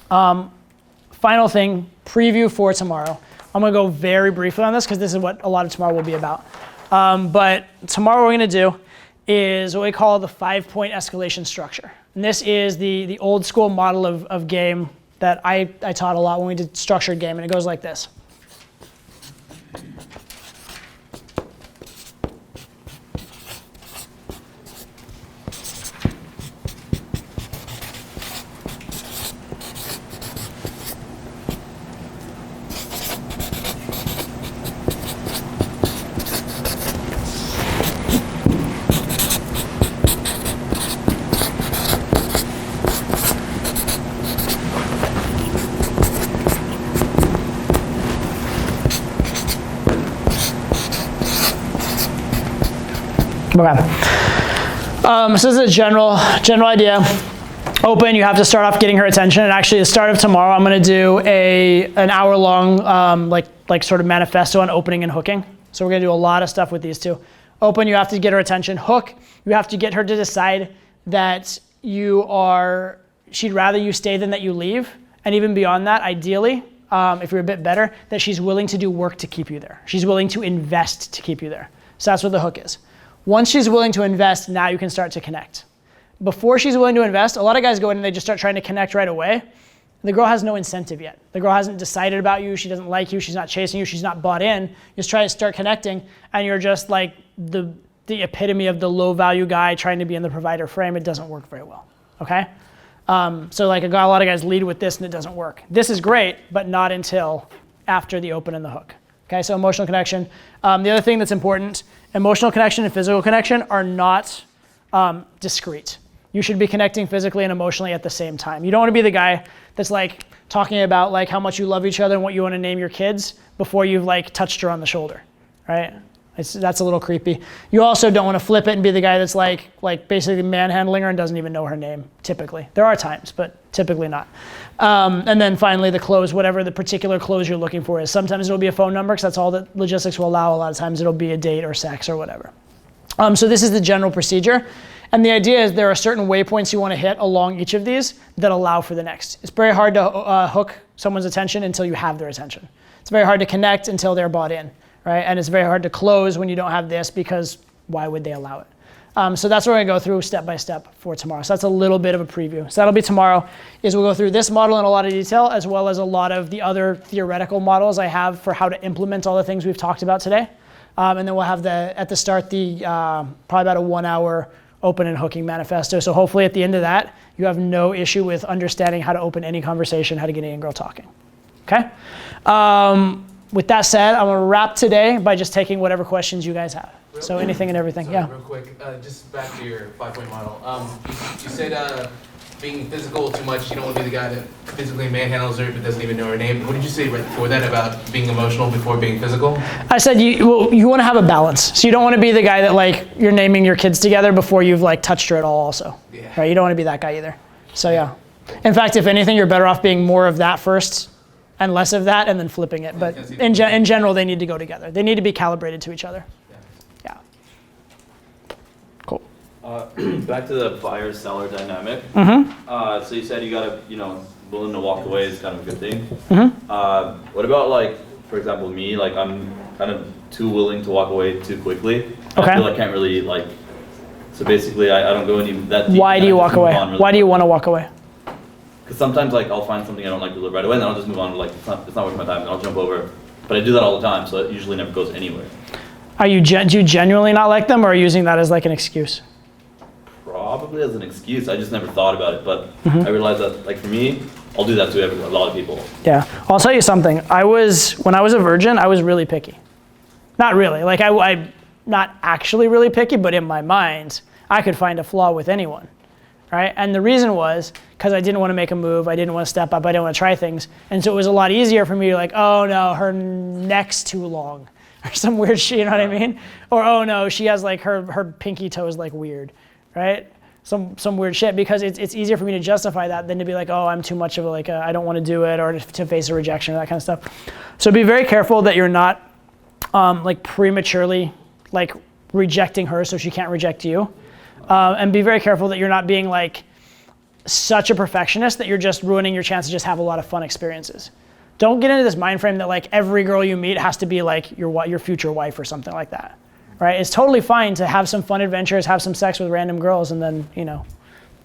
Final thing, preview for tomorrow. I'm gonna go very briefly on this because this is what a lot of tomorrow will be about. But tomorrow what we're gonna do is what we call the 5-point escalation structure. And this is the old school model of game that I taught a lot when we did structured game, and it goes like this. Okay. So this is a general idea. Open, you have to start off getting her attention. And actually, the start of tomorrow, I'm going to do an hour-long like sort of manifesto on opening and hooking. So we're going to do a lot of stuff with these two. Open, you have to get her attention. Hook, you have to get her to decide that she'd rather you stay than that you leave. And even beyond that, ideally, if you're a bit better, that she's willing to do work to keep you there. She's willing to invest to keep you there. So that's what the hook is. Once she's willing to invest, now you can start to connect. Before she's willing to invest, a lot of guys go in and they just start trying to connect right away. The girl has no incentive yet. The girl hasn't decided about you. She doesn't like you. She's not chasing you. She's not bought in. You just try to start connecting, and you're just like the epitome of the low value guy trying to be in the provider frame. It doesn't work very well, okay? So like a lot of guys lead with this and it doesn't work. This is great, but not until after the open and the hook. Okay, so emotional connection. The other thing that's important, emotional connection and physical connection are not discrete. You should be connecting physically and emotionally at the same time. You don't want to be the guy that's like talking about like how much you love each other and what you want to name your kids before you've like touched her on the shoulder, right? That's a little creepy. You also don't want to flip it and be the guy that's like basically manhandling her and doesn't even know her name, typically. There are times, but typically not. And then finally the close, whatever the particular close you're looking for is. Sometimes it'll be a phone number because that's all that logistics will allow. A lot of times it'll be a date or sex or whatever. So this is the general procedure. And the idea is there are certain waypoints you want to hit along each of these that allow for the next. It's very hard to hook someone's attention until you have their attention. It's very hard to connect until they're bought in. Right? And it's very hard to close when you don't have this because why would they allow it? So that's what we're gonna go through step by step for tomorrow. So that's a little bit of a preview. So that'll be tomorrow, is we'll go through this model in a lot of detail as well as a lot of the other theoretical models I have for how to implement all the things we've talked about today. And then we'll have at the start probably about a 1 hour open and hooking manifesto. So hopefully at the end of that, you have no issue with understanding how to open any conversation, how to get any girl talking, okay? With that said, I'm gonna wrap today by just taking whatever questions you guys have. So anything and everything, yeah. Real quick, just back to your 5-point model. You said being physical too much, you don't want to be the guy that physically manhandles her but doesn't even know her name. What did you say right before that about being emotional before being physical? I said you want to have a balance. So you don't want to be the guy that like you're naming your kids together before you've like touched her at all also. Yeah. Right? You don't want to be that guy either. So yeah. In fact, if anything, you're better off being more of that first and less of that, and then flipping it. But in general, they need to go together. They need to be calibrated to each other. Yeah. Cool. Back to the buyer-seller dynamic. Mm-hmm. So you said you gotta, willing to walk away is kind of a good thing. Mm-hmm. What about like, for example, me? Like I'm kind of too willing to walk away too quickly. Okay. I feel I can't really like. So basically, I don't go any that deep. Why do you walk away? Why do you want to walk away? Because sometimes like I'll find something I don't like to live right away, and then I'll just move on to like it's not worth my time, and I'll jump over. But I do that all the time, so it usually never goes anywhere. Do you genuinely not like them, or are you using that as like an excuse? Probably as an excuse. I just never thought about it, but I realized that like for me, I'll do that to a lot of people. Yeah, I'll tell you something. When I was a virgin, I was really picky. Not really, like I not actually really picky, but in my mind, I could find a flaw with anyone. Right? And the reason was because I didn't want to make a move, I didn't want to step up, I didn't want to try things. And so it was a lot easier for me to like, oh no, her neck's too long. Or some weird shit, you know what I mean? Or oh no, she has like her pinky toe is like weird, right? Some weird shit, because it's easier for me to justify that than to be like, oh, I'm too much of a like, I don't want to do it, or to face a rejection or that kind of stuff. So be very careful that you're not like prematurely like rejecting her so she can't reject you. And be very careful that you're not being like such a perfectionist that you're just ruining your chance to just have a lot of fun experiences. Don't get into this mind frame that like every girl you meet has to be like your future wife or something like that, right? It's totally fine to have some fun adventures, have some sex with random girls, and then,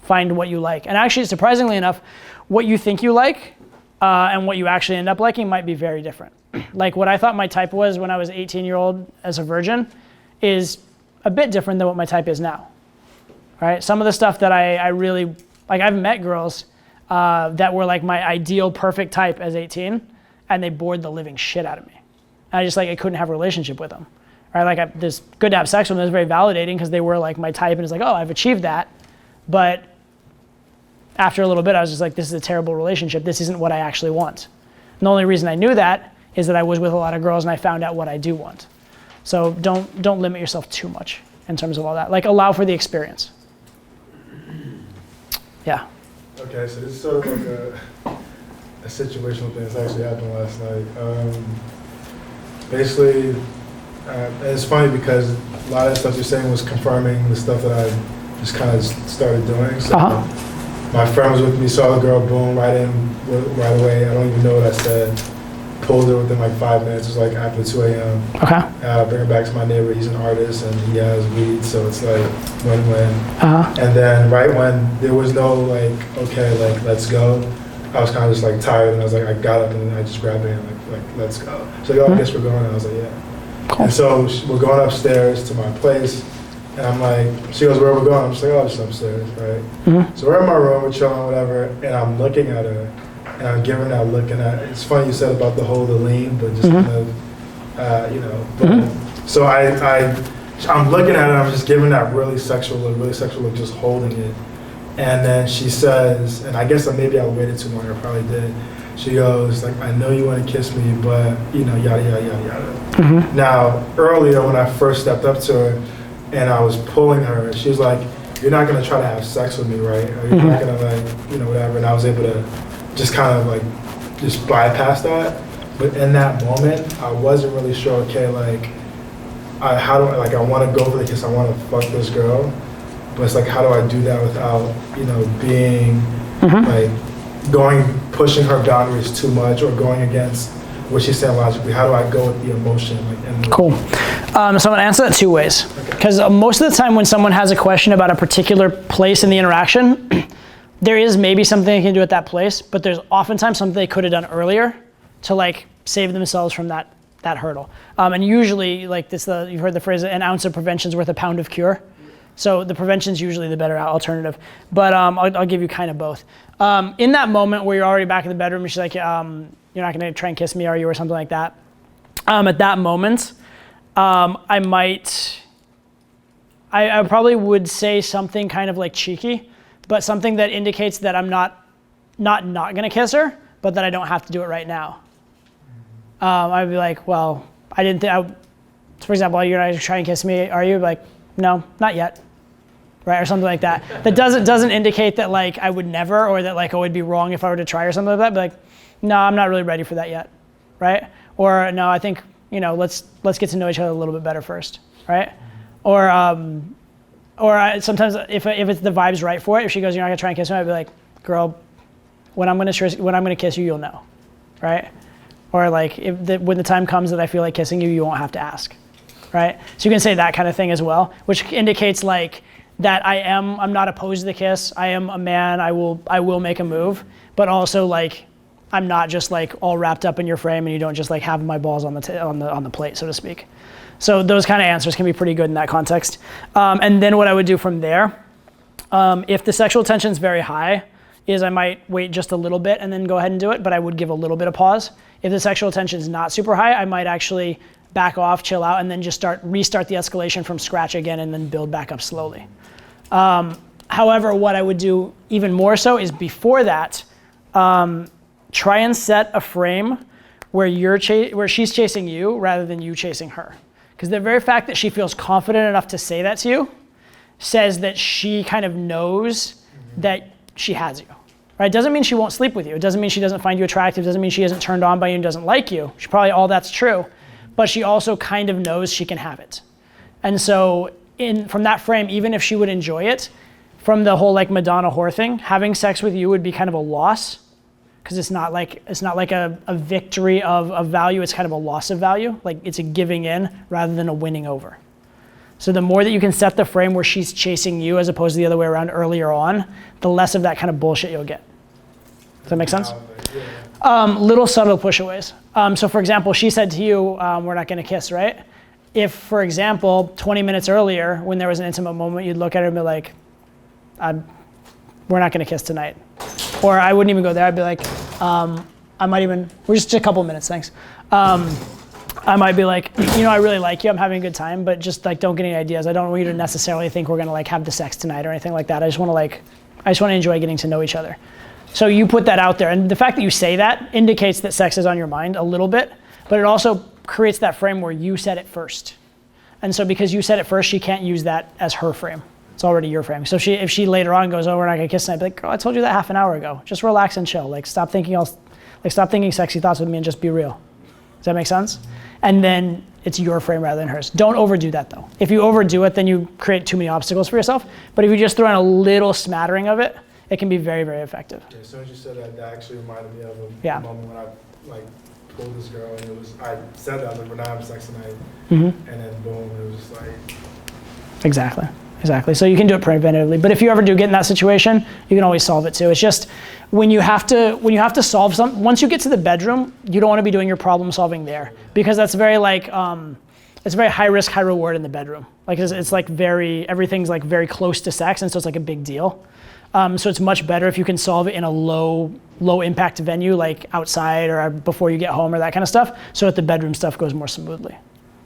find what you like. And actually, surprisingly enough, what you think you like and what you actually end up liking might be very different. Like what I thought my type was when I was 18-year-old as a virgin is a bit different than what my type is now, right? Some of the stuff that I really, like I've met girls that were like my ideal perfect type as 18, and they bored the living shit out of me. And I couldn't have a relationship with them, right? Like it's good to have sex with them, it was very validating because they were like my type, and it's like, oh, I've achieved that. But after a little bit, I was just like, this is a terrible relationship. This isn't what I actually want. And the only reason I knew that is that I was with a lot of girls and I found out what I do want. So don't limit yourself too much in terms of all that. Like allow for the experience. Yeah. Okay, so this is sort of like a situational thing that's actually happened last night. Basically, and it's funny because a lot of the stuff you're saying was confirming the stuff that I just kind of started doing. So my friend was with me, saw the girl, boom, right away. I don't even know what I said. Pulled her within like 5 minutes. It was like after 2 a.m. Okay. Bring her back to my neighbor. He's an artist and he has weed, so it's like win-win. Uh-huh. And then right when there was no like, okay, like let's go, I was kind of just like tired, and I was like, I got up and I just grabbed her and like let's go. She's like, oh, I guess we're going. And I was like, yeah. Cool. And so we're going upstairs to my place, and I'm like, she goes, where are we going? I'm just like, oh, just upstairs, right? Mm-hmm. So we're in my room, we're chilling, whatever, and I'm looking at her, and I'm giving that look, and it's funny you said about the lean, but just kind of, But, so I'm looking at her, and I'm just giving that really sexual look, just holding it. And then she says, and I guess maybe I waited too long, I probably did. She goes, like, I know you want to kiss me, but, yada, yada, yada, yada. Mm-hmm. Now, earlier when I first stepped up to her and I was pulling her, she was like, you're not going to try to have sex with me, right? Or you're not going to, like, whatever. And I was able to just kind of, like, just bypass that. But in that moment, I wasn't really sure, okay, like, I want to go for the kiss, I want to fuck this girl. But it's like, how do I do that without, being, like, pushing her boundaries too much or going against what she's saying logically? How do I go with the emotion? Cool. So I'm going to answer that two ways. Because most of the time when someone has a question about a particular place in the interaction, there is maybe something they can do at that place, but there's oftentimes something they could have done earlier to like save themselves from that hurdle. And usually, like you've heard the phrase, an ounce of prevention is worth a pound of cure. So the prevention is usually the better alternative. But I'll give you kind of both. In that moment where you're already back in the bedroom, she's like, you're not going to try and kiss me, are you, or something like that. At that moment, I probably would say something kind of like cheeky, but something that indicates that I'm not going to kiss her, but that I don't have to do it right now. I'd be like, well, I didn't think, for example, you're not going to try and kiss me, are you? Like, no, not yet. Right, or something like that. That doesn't indicate that like I would never, or that like, oh, it'd be wrong if I were to try or something like that. But like, no, I'm not really ready for that yet, right? Or no, I think let's get to know each other a little bit better first, right? Or sometimes if it's the vibe's right for it, if she goes, you're not gonna try and kiss me, I'd be like, girl, when I'm gonna kiss you, you'll know, right? Or like when the time comes that I feel like kissing you, you won't have to ask, right? So you can say that kind of thing as well, which indicates like that I'm not opposed to the kiss. I am a man. I will make a move, but also like I'm not just like all wrapped up in your frame, and you don't just like have my balls on the plate, so to speak. So those kind of answers can be pretty good in that context. And then what I would do from there, if the sexual tension is very high, is I might wait just a little bit and then go ahead and do it, but I would give a little bit of pause. If the sexual tension is not super high, I might actually back off, chill out, and then just restart the escalation from scratch again, and then build back up slowly. However, what I would do even more so is before that, try and set a frame where she's chasing you rather than you chasing her. Because the very fact that she feels confident enough to say that to you says that she kind of knows that she has you. Right? It doesn't mean she won't sleep with you. It doesn't mean she doesn't find you attractive. It doesn't mean she isn't turned on by you and doesn't like you. All that's true. But she also kind of knows she can have it. And so from that frame, even if she would enjoy it, from the whole like Madonna whore thing, having sex with you would be kind of a loss, because it's not like a victory of value, it's kind of a loss of value. Like it's a giving in rather than a winning over. So the more that you can set the frame where she's chasing you as opposed to the other way around earlier on, the less of that kind of bullshit you'll get. Does that make sense? Little subtle pushaways. So for example, she said to you, we're not gonna kiss, right? If, for example, 20 minutes earlier, when there was an intimate moment, you'd look at her and be like, we're not gonna kiss tonight. Or I wouldn't even go there, I'd be like, we're just a couple minutes, thanks. I might be like, I really like you, I'm having a good time, but just like don't get any ideas. I don't want you to necessarily think we're gonna like have the sex tonight or anything like that. I just wanna enjoy getting to know each other. So you put that out there, and the fact that you say that indicates that sex is on your mind a little bit, but it also creates that frame where you said it first. And so because you said it first, she can't use that as her frame. It's already your frame. So if she later on goes, oh, we're not gonna kiss tonight, I'd be like, girl, I told you that half an hour ago. Just relax and chill. Like stop thinking sexy thoughts with me and just be real. Does that make sense? And then it's your frame rather than hers. Don't overdo that though. If you overdo it, then you create too many obstacles for yourself. But if you just throw in a little smattering of it, it can be very, very effective. Yeah, as soon as you said that, that actually reminded me of a moment when I like told this girl, and I said that, I was like, we're not having sex tonight. And then boom, it was just like. Exactly. So you can do it preventatively. But if you ever do get in that situation, you can always solve it too. It's just when you have to solve something, once you get to the bedroom, you don't want to be doing your problem solving there, because that's very like, it's very high risk, high reward in the bedroom. Like it's like everything's like very close to sex, and so it's like a big deal. So it's much better if you can solve it in a low impact venue, like outside or before you get home or that kind of stuff, so that the bedroom stuff goes more smoothly.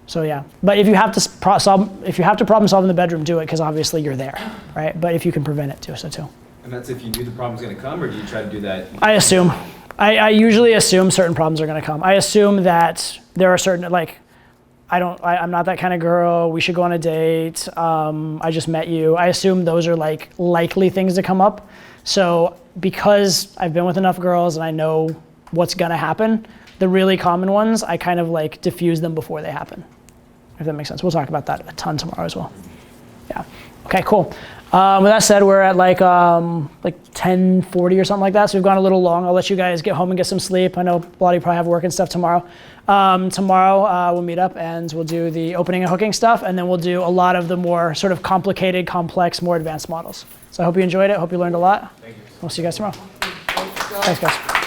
So yeah, but if you have to problem solve in the bedroom, do it, because obviously you're there, right? But if you can prevent it, do so too. And that's if you knew the problem's gonna come, or do you try to do that? I assume. I usually assume certain problems are gonna come. I assume that there are certain, like, I'm not that kind of girl, we should go on a date, I just met you. I assume those are like likely things to come up. So because I've been with enough girls and I know what's gonna happen, the really common ones, I kind of like diffuse them before they happen, if that makes sense. We'll talk about that a ton tomorrow as well. Yeah, okay, cool. With that said, we're at like 10:40 or something like that, so we've gone a little long. I'll let you guys get home and get some sleep. I know a lot of you probably have work and stuff tomorrow. Tomorrow we'll meet up and we'll do the opening and hooking stuff, and then we'll do a lot of the more sort of complicated, complex, more advanced models. So I hope you enjoyed it. Hope you learned a lot. Thank you. We'll see you guys tomorrow. Thanks, guys.